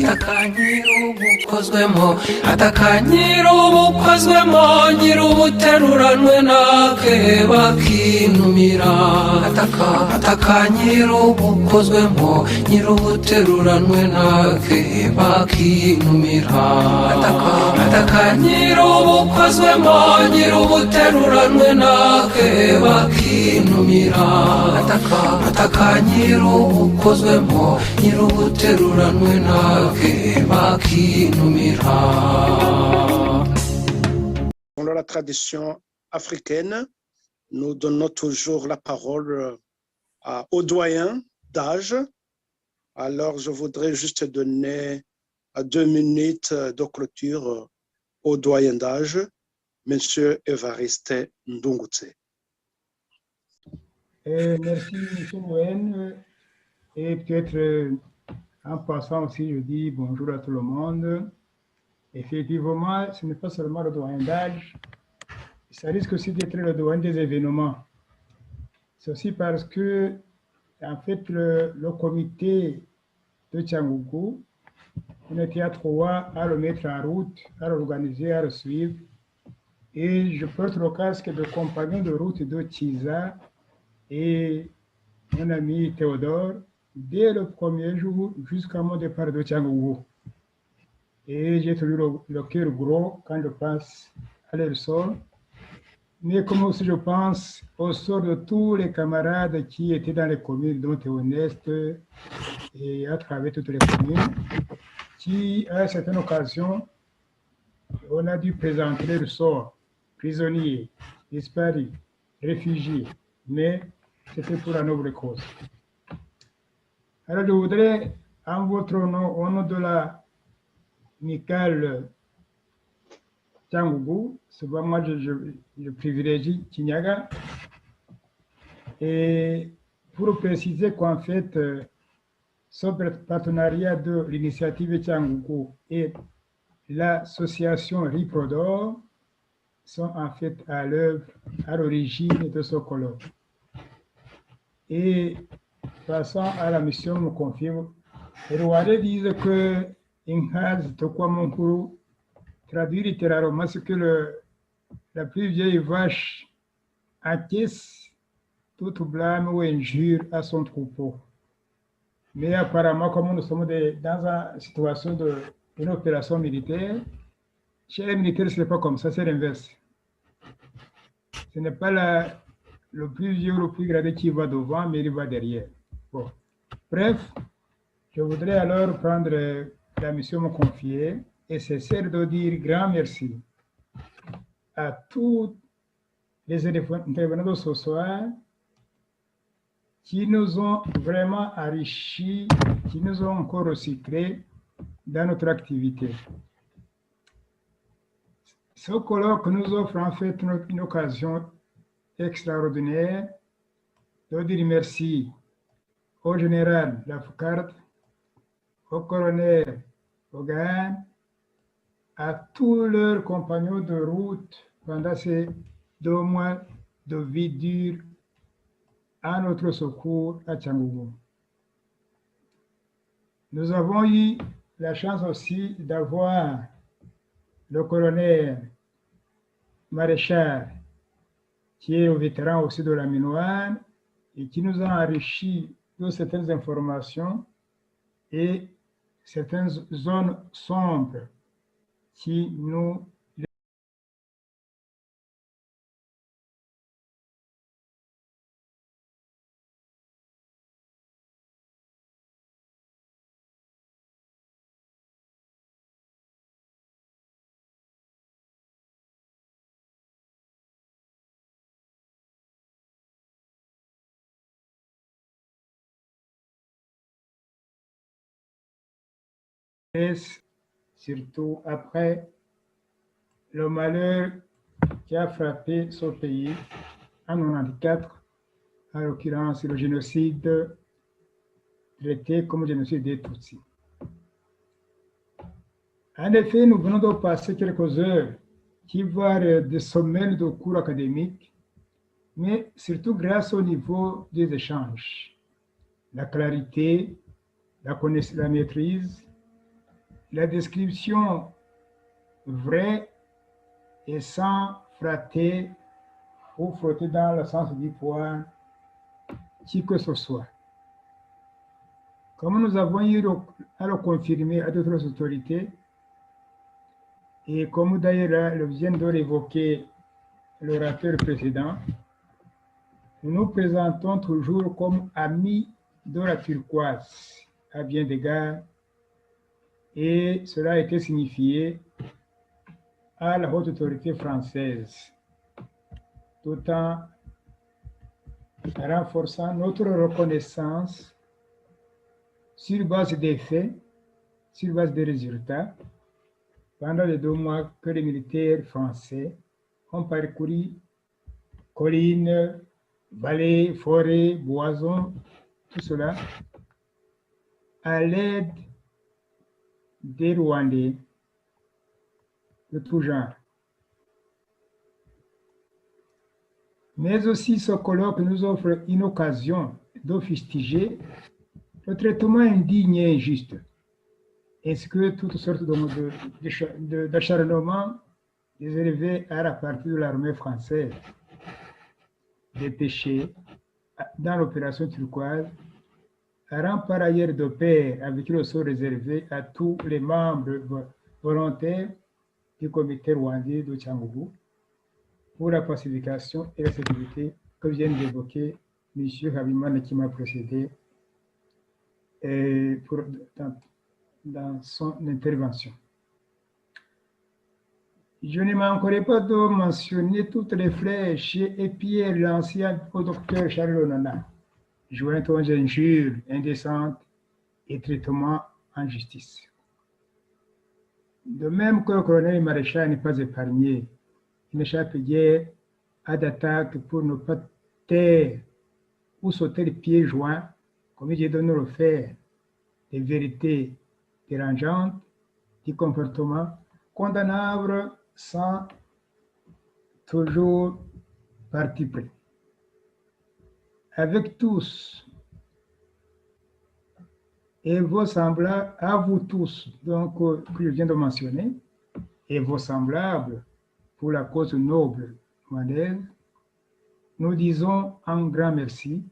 atakanyirubukozwemo atakanyirubukozwemo nyirubuteruranwe nake bakinumira atakanyirubukozwemo nyirubuteruranwe nake bakinumira atakanyirubukozwemo nyirubuteruranwe nake bakinumira atakanyirubukozwemo nyirubuteruranwe nake bakinumira. Dans la tradition africaine, nous donnons toujours la parole aux doyens d'âge. Alors, je voudrais juste donner 2 minutes de clôture au doyen d'âge, Monsieur Évariste Ndungutse. Merci, M. Noël. Et peut-être en passant aussi, je dis bonjour à tout le monde. Effectivement, ce n'est pas seulement le doyen d'âge, ça risque aussi d'être le doyen des événements. C'est aussi parce que, en fait, le comité de Tchangougou, on était à 3 à le mettre en route, à l'organiser, à le suivre. Et je porte le casque de compagnon de route de Tiza et mon ami Théodore dès le premier jour jusqu'à mon départ de Tchangougou. Et j'ai toujours le cœur gros quand je pense à leur sort. Mais comme aussi je pense au sort de tous les camarades qui étaient dans les communes, dont Théoneste et à travers toutes les communes, qui, à certaines occasions, on a dû présenter leur sort, prisonniers, disparus, réfugiés, mais c'était pour la noble cause. Alors je voudrais, en votre nom, au nom de la Mikal Tchangougou, souvent moi je privilégie Kinyaga, et pour préciser qu'en fait, ce partenariat de l'initiative Tchangougou et l'association Riprodor sont en fait à l'œuvre, à l'origine de ce colloque. Et passant à la mission me confirme, les Rwandais disent que Inhaz Tokwamonkuru traduit littéralement ce que la plus vieille vache encaisse toute blâme ou injure à son troupeau. Mais apparemment, comme nous sommes dans une situation d'une opération militaire, chez les militaires, ce n'est pas comme ça, c'est l'inverse. Ce n'est pas le plus vieux ou le plus gradé qui va devant, mais il va derrière. Bon. Bref, je voudrais alors prendre la mission me confiée et c'est celle de dire grand merci à tous les intervenants de ce soir qui nous ont vraiment enrichis, qui nous ont encore recyclés dans notre activité. Ce colloque nous offre en fait une occasion extraordinaire de dire merci au général Lafoucard, au colonel Hogan, à tous leurs compagnons de route pendant ces 2 mois de vie dure à notre secours à Tchangougou. Nous avons eu la chance aussi d'avoir le colonel Maréchal, qui est un vétéran aussi de la Minoine et qui nous a enrichi de certaines informations et certaines zones sombres qui nous surtout après le malheur qui a frappé ce pays en 1994, en l'occurrence le génocide traité comme génocide des Tutsis. En effet, nous venons de passer quelques heures qui varent des semaines de cours académiques, mais surtout grâce au niveau des échanges, la clarité, la maîtrise, la description vraie et sans frotter ou frotter dans le sens du poids qui que ce soit. Comme nous avons eu à le confirmer à d'autres autorités, et comme d'ailleurs le vient de l'évoquer l'orateur précédent, nous nous présentons toujours comme amis de la turquoise à bien d'égards, et cela a été signifié à la haute autorité française, tout en renforçant notre reconnaissance sur base des faits, sur base des résultats, pendant les 2 mois que les militaires français ont parcouru collines, vallées, forêts, boisons, tout cela, à l'aide des Rwandais de tout genre. Mais aussi ce colloque nous offre une occasion de fustiger le traitement indigne et injuste, ainsi que toutes sortes d'acharnements réservés à la partie de l'armée française, dépêchée dans l'opération turquoise, rend par ailleurs de pair avec le sort réservé à tous les membres volontaires du comité rwandais de Cyangugu pour la pacification et la sécurité que vient d'évoquer M. Habimana qui m'a précédé dans son intervention. Je ne manquerai pas de mentionner toutes les flèches et pierres lancées au docteur Charles Onana, jointes aux injures indécentes et traitements en justice. De même que le colonel Maréchal n'est pas épargné, il n'échappe guère à d'attaques pour ne pas taire ou sauter les pieds joints, comme il de nous le faire, des vérités dérangeantes, des comportements condamnables sans toujours parti pris. Avec tous et vos semblables, à vous tous, donc que je viens de mentionner, et vos semblables pour la cause noble rwandaise, nous disons un grand merci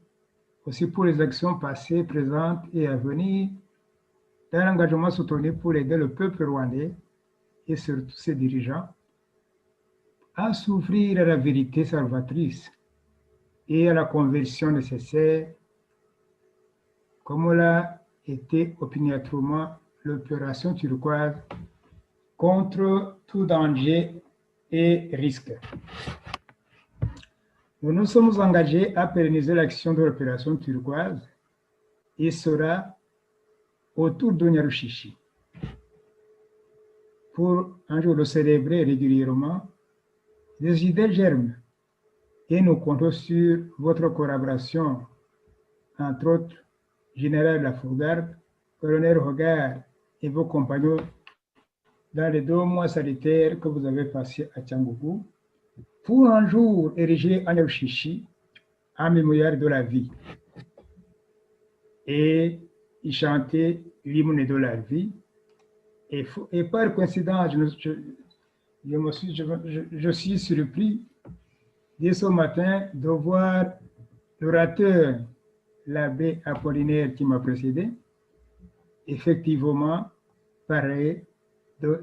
aussi pour les actions passées, présentes et à venir, dans l'engagement soutenu pour aider le peuple rwandais et surtout ses dirigeants à s'ouvrir à la vérité salvatrice et à la conversion nécessaire, comme l'a été opiniâtrement l'opération turquoise contre tout danger et risque. Nous nous sommes engagés à pérenniser l'action de l'opération turquoise et sera autour de Nyarushishi pour un jour le célébrer régulièrement. Des idées germent et nous comptons sur votre collaboration, entre autres, Général Lafourgarde, Colonel Regard et vos compagnons dans les 2 mois sanitaires que vous avez passés à Cyangugu, pour un jour ériger à Nyarushishi en mémoire de la vie et y chanter l'hymne de la vie. Et par coïncidence, je suis surpris dès ce matin de voir l'orateur, l'abbé Apollinaire qui m'a précédé, effectivement, parler de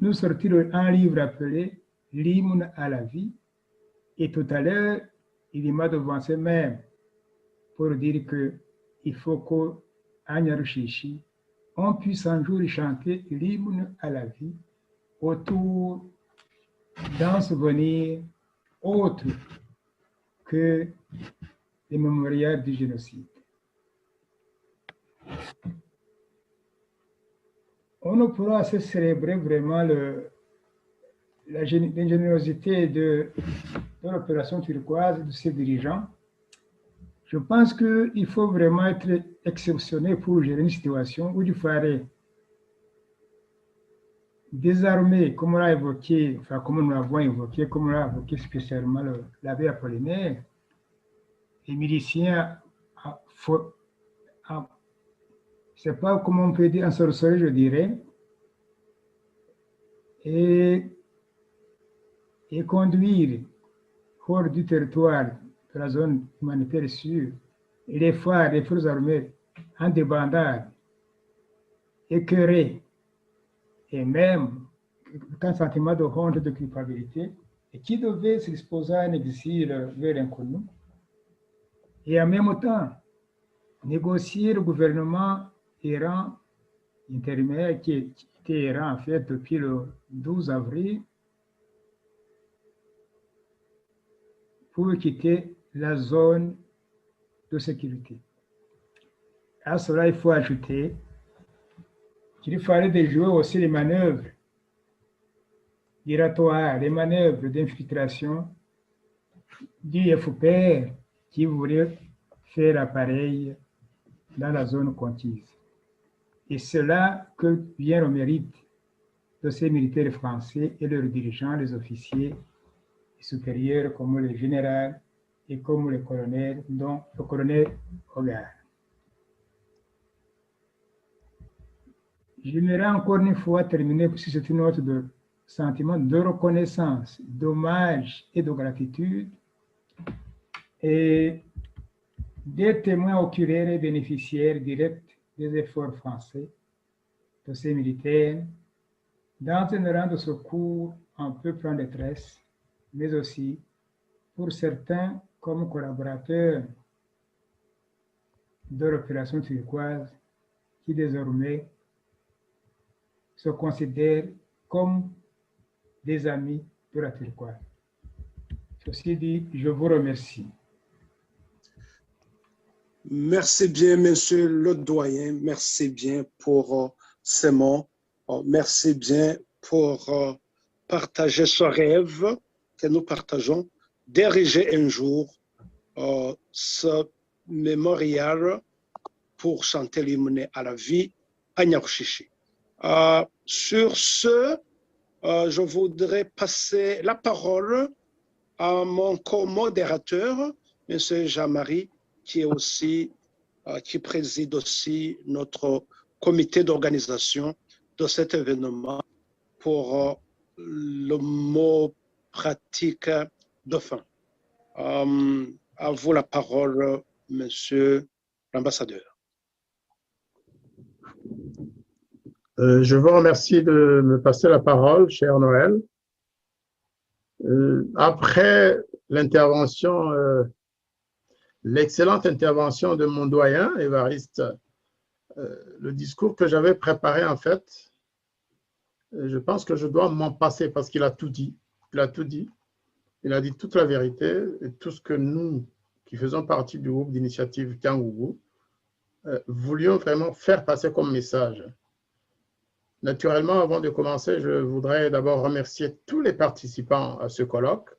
nous sortir un livre appelé L'hymne à la vie. Et tout à l'heure, il m'a devancé même pour dire qu'il faut qu'à Nyarushishi, on puisse un jour chanter l'hymne à la vie autour d'un souvenir autre que les mémorials du génocide. On ne pourra assez célébrer vraiment l'ingéniosité de l'opération turquoise de ses dirigeants. Je pense qu'il faut vraiment être exceptionnel pour gérer une situation où il faudrait désarmer, comme on l'a évoqué, enfin comme nous l'avons évoqué, comme l'a évoqué spécialement l'abbé Apollinaire, les miliciens, c'est pas comment on peut dire en sorcellerie, je dirais, et conduire hors du territoire de la zone humanitaire sûre les forces armées en débandade, écœurées, et même un sentiment de honte et de culpabilité, et qui devait s'exposer à un exil vers l'inconnu, et en même temps négocier le gouvernement errant intérimaire qui était errant en fait depuis le 12 avril pour quitter la zone de sécurité. À cela, il faut ajouter qu'il fallait déjouer aussi les manœuvres giratoires, les manœuvres d'infiltration du FPR qui voulait faire appareil dans la zone conquise. Et c'est là que vient le mérite de ces militaires français et leurs dirigeants, les officiers supérieurs comme le général et comme le colonel, dont le colonel Hogarth. J'aimerais encore une fois terminer sur cette note de sentiment de reconnaissance, d'hommage et de gratitude et des témoins oculaires et bénéficiaires directs des efforts français de ces militaires dans un rang de secours en peuple en détresse, mais aussi pour certains comme collaborateurs de l'opération turquoise qui désormais se considèrent comme des amis de la turquoise. Ceci dit, je vous remercie. Merci bien, monsieur le doyen. Merci bien pour ces mots. Merci bien pour partager ce rêve que nous partageons, d'ériger un jour ce mémorial pour chanter l'hymne à la vie à Niaouchichi. Sur ce, je voudrais passer la parole à mon co-modérateur, M. Jean-Marie, qui est aussi, qui préside aussi notre comité d'organisation de cet événement pour le mot pratique de fin. À vous la parole, Monsieur l'ambassadeur. Je vous remercie de me passer la parole, cher Noël. Après l'intervention, l'excellente intervention de mon doyen, Évariste, le discours que j'avais préparé, en fait, je pense que je dois m'en passer parce qu'il a tout dit. Il a tout dit. Il a dit toute la vérité et tout ce que nous, qui faisons partie du groupe d'initiative Tiangougou, voulions vraiment faire passer comme message. Naturellement, avant de commencer, je voudrais d'abord remercier tous les participants à ce colloque,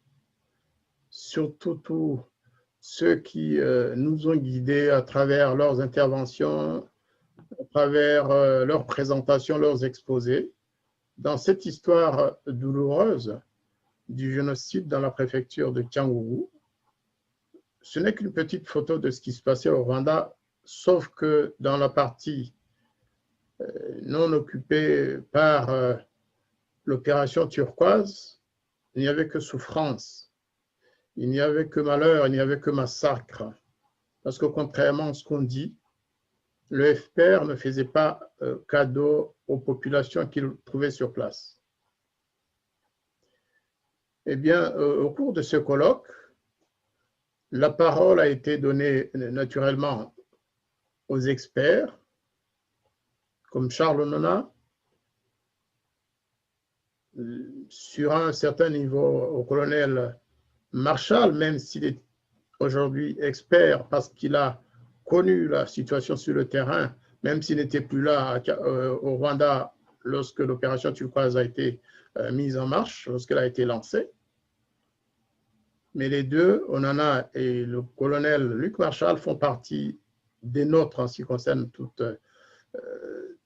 surtout tous ceux qui nous ont guidés à travers leurs interventions, à travers leurs présentations, leurs exposés, dans cette histoire douloureuse du génocide dans la préfecture de Tiangougou. Ce n'est qu'une petite photo de ce qui se passait au Rwanda, sauf que dans la partie non occupée par l'opération turquoise, il n'y avait que souffrance, il n'y avait que malheur, il n'y avait que massacre. Parce que contrairement à ce qu'on dit, le FPR ne faisait pas cadeau aux populations qu'il trouvait sur place. Eh bien, au cours de ce colloque, la parole a été donnée naturellement aux experts, comme Charles Nona, sur un certain niveau au colonel Marshall, même s'il est aujourd'hui expert parce qu'il a connu la situation sur le terrain, même s'il n'était plus là au Rwanda lorsque l'opération turquoise a été mise en marche, lorsqu'elle a été lancée. Mais les deux, Onana et le colonel Luc Marshall, font partie des nôtres en ce qui concerne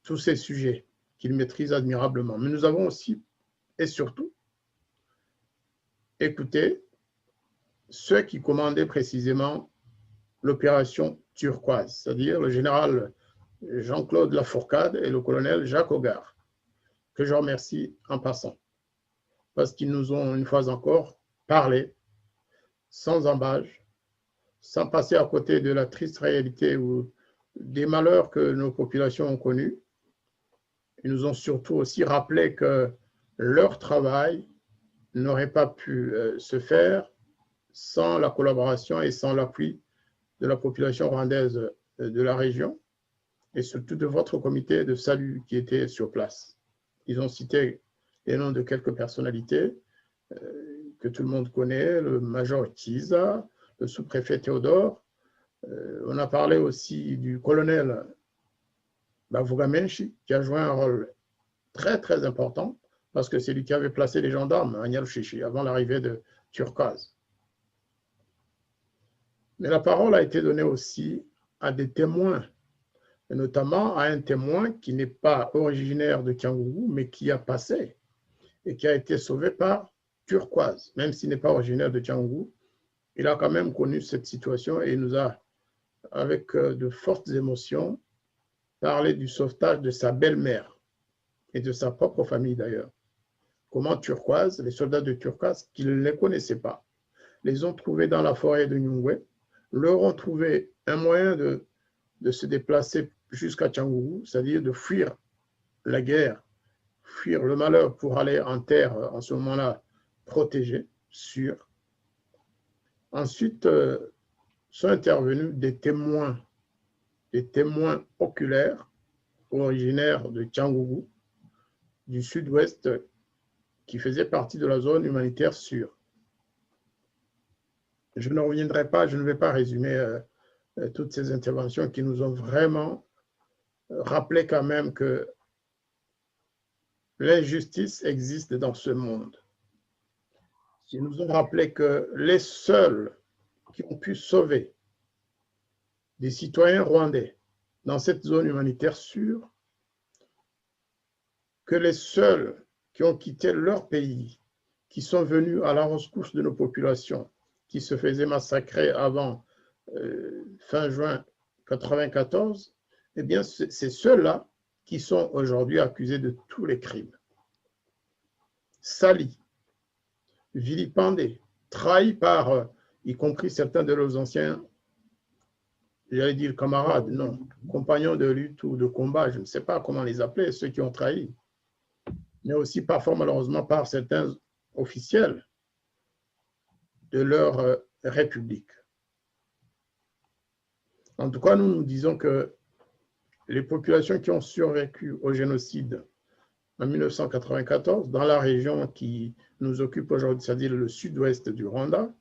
tous ces sujets qu'ils maîtrisent admirablement. Mais nous avons aussi et surtout écouté ceux qui commandaient précisément l'opération turquoise, c'est-à-dire le général Jean-Claude Lafourcade et le colonel Jacques Hogarth, que je remercie en passant. parce qu'ils nous ont une fois encore parlé, sans embâche, sans passer à côté de la triste réalité ou des malheurs que nos populations ont connus. Ils nous ont surtout aussi rappelé que leur travail n'aurait pas pu se faire sans la collaboration et sans l'appui de la population rwandaise de la région et surtout de votre comité de salut qui était sur place. Ils ont cité les noms de quelques personnalités que tout le monde connaît, le major Kiza, le sous-préfet Théodore. On a parlé aussi du colonel Bavugamenshi, qui a joué un rôle très, très important, parce que c'est lui qui avait placé les gendarmes à Nyarushishi avant l'arrivée de Turquoise. Mais la parole a été donnée aussi à des témoins, et notamment à un témoin qui n'est pas originaire de Kyangourou, mais qui a passé et qui a été sauvé par Turquoise. Même s'il n'est pas originaire de Kyangourou, il a quand même connu cette situation et il nous a, avec de fortes émotions, parlé du sauvetage de sa belle-mère et de sa propre famille d'ailleurs. Comment Turquoise, les soldats de Turquoise, qui ne les connaissaient pas, les ont trouvés dans la forêt de Nyungwe, leur ont trouvé un moyen de se déplacer jusqu'à Kyangourou, c'est-à-dire de fuir la guerre, fuir le malheur pour aller en terre, en ce moment-là, protégée, sûre. Ensuite, sont intervenus des témoins oculaires, originaires de Kyangourou, du sud-ouest, qui faisaient partie de la zone humanitaire sûre. Je ne reviendrai pas, je ne vais pas résumer toutes ces interventions qui nous ont vraiment rappelé quand même que l'injustice existe dans ce monde. Ils nous ont rappelé que les seuls qui ont pu sauver des citoyens rwandais dans cette zone humanitaire sûre, que les seuls qui ont quitté leur pays, qui sont venus à la rescousse de nos populations, qui se faisaient massacrer avant fin juin 1994, eh bien, c'est ceux-là qui sont aujourd'hui accusés de tous les crimes. Salis, vilipendés, trahis par, y compris certains de leurs anciens, j'allais dire camarades, non, compagnons de lutte ou de combat, je ne sais pas comment les appeler, ceux qui ont trahi, mais aussi parfois malheureusement par certains officiels de leur république. En tout cas, nous disons que les populations qui ont survécu au génocide en 1994, dans la région qui nous occupe aujourd'hui, c'est-à-dire le sud-ouest du Rwanda,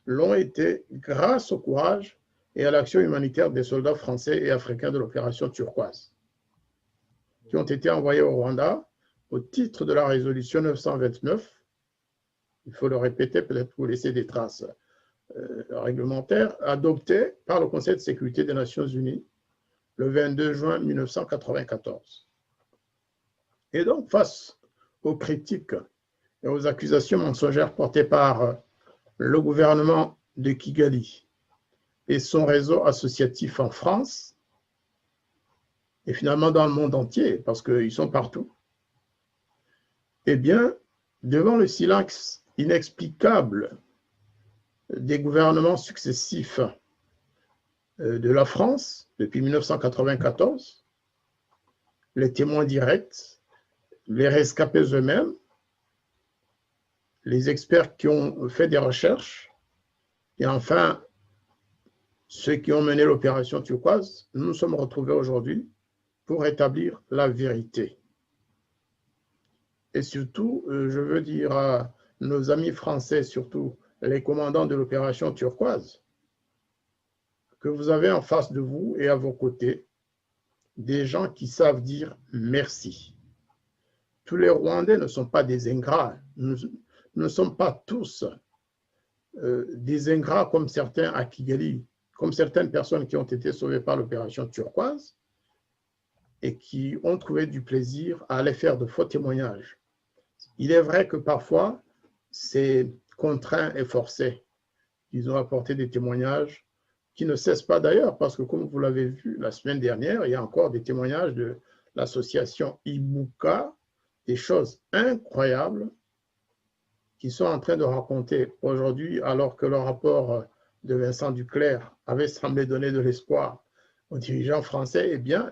l'ont été grâce au courage et à l'action humanitaire des soldats français et africains de l'opération Turquoise, qui ont été envoyés au Rwanda au titre de la résolution 929, il faut le répéter, peut-être pour laisser des traces réglementaires, adoptée par le Conseil de sécurité des Nations Unies le 22 juin 1994. Et donc, face aux critiques et aux accusations mensongères portées par le gouvernement de Kigali et son réseau associatif en France, et finalement dans le monde entier, parce qu'ils sont partout, eh bien, devant le silence inexplicable des gouvernements successifs de la France depuis 1994, les témoins directs, les rescapés eux-mêmes, les experts qui ont fait des recherches, et enfin, ceux qui ont mené l'opération Turquoise, nous nous sommes retrouvés aujourd'hui pour établir la vérité. Et surtout, je veux dire à nos amis français, surtout les commandants de l'opération Turquoise, que vous avez en face de vous et à vos côtés des gens qui savent dire merci. Tous les Rwandais ne sont pas des ingrats. Nous ne sommes pas tous des ingrats comme certains à Kigali, comme certaines personnes qui ont été sauvées par l'opération Turquoise et qui ont trouvé du plaisir à aller faire de faux témoignages. Il est vrai que parfois, c'est contraint et forcé. Ils ont apporté des témoignages qui ne cessent pas d'ailleurs, parce que comme vous l'avez vu la semaine dernière, il y a encore des témoignages de l'association Ibuka, des choses incroyables qui sont en train de raconter aujourd'hui, alors que le rapport de Vincent Duclerc avait semblé donner de l'espoir aux dirigeants français, eh bien,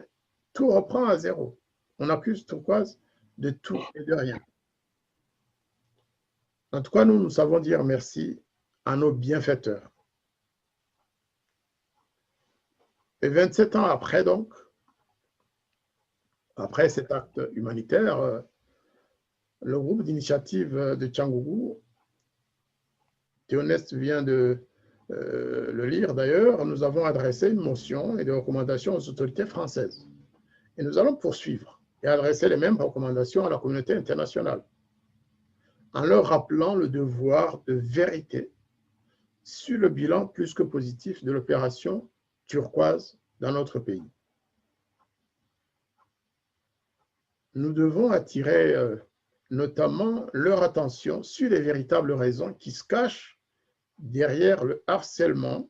tout reprend à zéro. On accuse Turquoise de tout et de rien. En tout cas, nous savons dire merci à nos bienfaiteurs. Et 27 ans après, donc, après cet acte humanitaire, le groupe d'initiative de Cyangugu, Théoneste vient de le lire d'ailleurs, nous avons adressé une motion et des recommandations aux autorités françaises. Et nous allons poursuivre et adresser les mêmes recommandations à la communauté internationale, en leur rappelant le devoir de vérité sur le bilan plus que positif de l'opération turquoise dans notre pays. Nous devons attirer notamment leur attention sur les véritables raisons qui se cachent derrière le harcèlement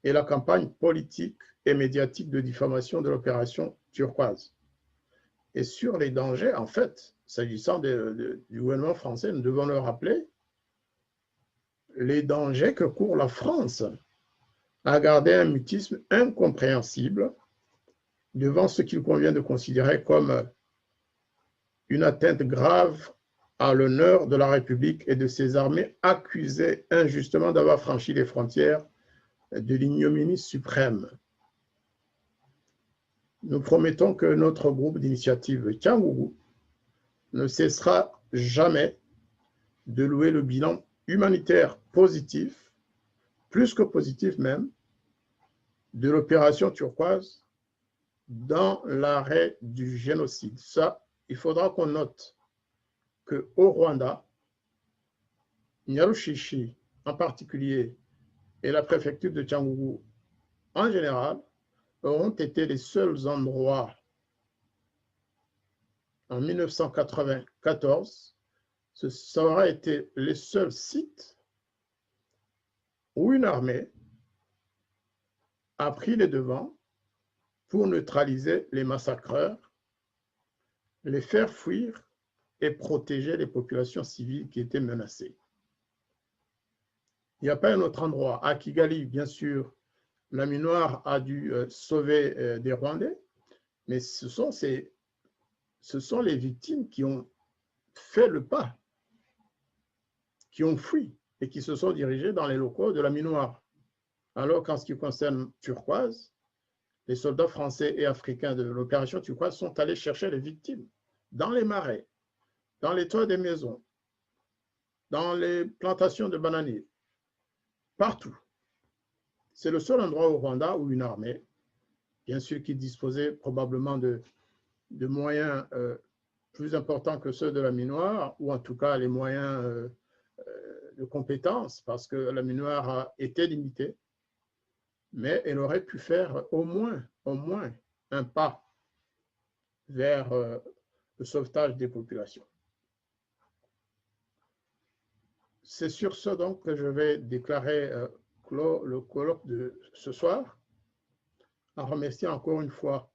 et la campagne politique et médiatique de diffamation de l'opération turquoise. Et sur les dangers, en fait, s'agissant du gouvernement français, nous devons leur rappeler les dangers que court la France à garder un mutisme incompréhensible devant ce qu'il convient de considérer comme une atteinte grave à l'honneur de la République et de ses armées accusées injustement d'avoir franchi les frontières de l'ignominie suprême. Nous promettons que notre groupe d'initiative Cyangugu ne cessera jamais de louer le bilan humanitaire positif, plus que positif même, de l'opération turquoise dans l'arrêt du génocide. Ça, il faudra qu'on note qu'au Rwanda, Nyarushishi en particulier et la préfecture de Cyangugu en général auront été les seuls endroits en 1994, ça aura été les seuls sites où une armée a pris les devants pour neutraliser les massacreurs, les faire fuir et protéger les populations civiles qui étaient menacées. Il n'y a pas un autre endroit. À Kigali, bien sûr, la Minuar a dû sauver des Rwandais, mais ce sont les victimes qui ont fait le pas, qui ont fui et qui se sont dirigées dans les locaux de la Minuar. Alors qu'en ce qui concerne Turquoise, les soldats français et africains de l'opération Turquoise sont allés chercher les victimes dans les marais, dans les toits des maisons, dans les plantations de bananiers, partout. C'est le seul endroit au Rwanda où une armée, bien sûr qui disposait probablement de moyens plus importants que ceux de la Minuar, ou en tout cas les moyens de compétences, parce que la Minuar a été limitée, mais elle aurait pu faire au moins un pas vers le sauvetage des populations. C'est sur ce donc que je vais déclarer clos le colloque de ce soir, en remerciant encore une fois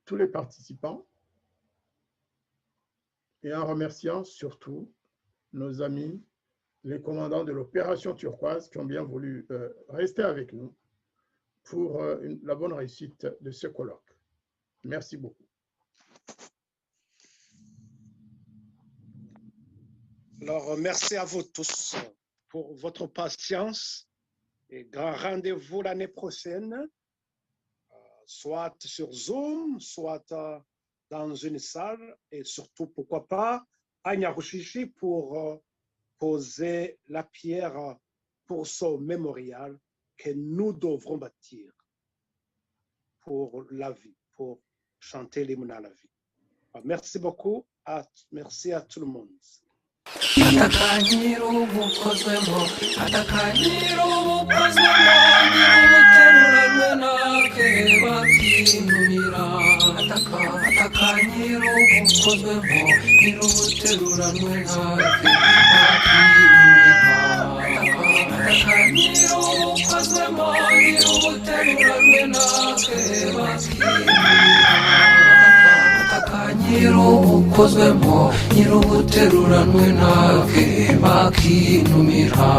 tous les participants et en remerciant surtout nos amis, les commandants de l'opération turquoise qui ont bien voulu rester avec nous pour la bonne réussite de ce colloque. Merci beaucoup. Alors, merci à vous tous pour votre patience et grand rendez-vous l'année prochaine, soit sur Zoom, soit dans une salle et surtout, pourquoi pas, à Nyarushishi pour poser la pierre pour ce mémorial que nous devrons bâtir pour la vie, pour chanter l'hymne à la vie. Merci beaucoup, merci à tout le monde. Atakanyiro bukozwemo, atakanyiro bukozwemo, nyir'ubuteruranwe nake bakinumira. Atakanyiro bukozwemo, nyir'ubuteruranwe nake bakinumira. Atakanyiro bukozwemo, nyir'ubuteruranwe nake bakinumira. nyir'ubukozwemo nyir'ubuteruranwe natwe bakinumira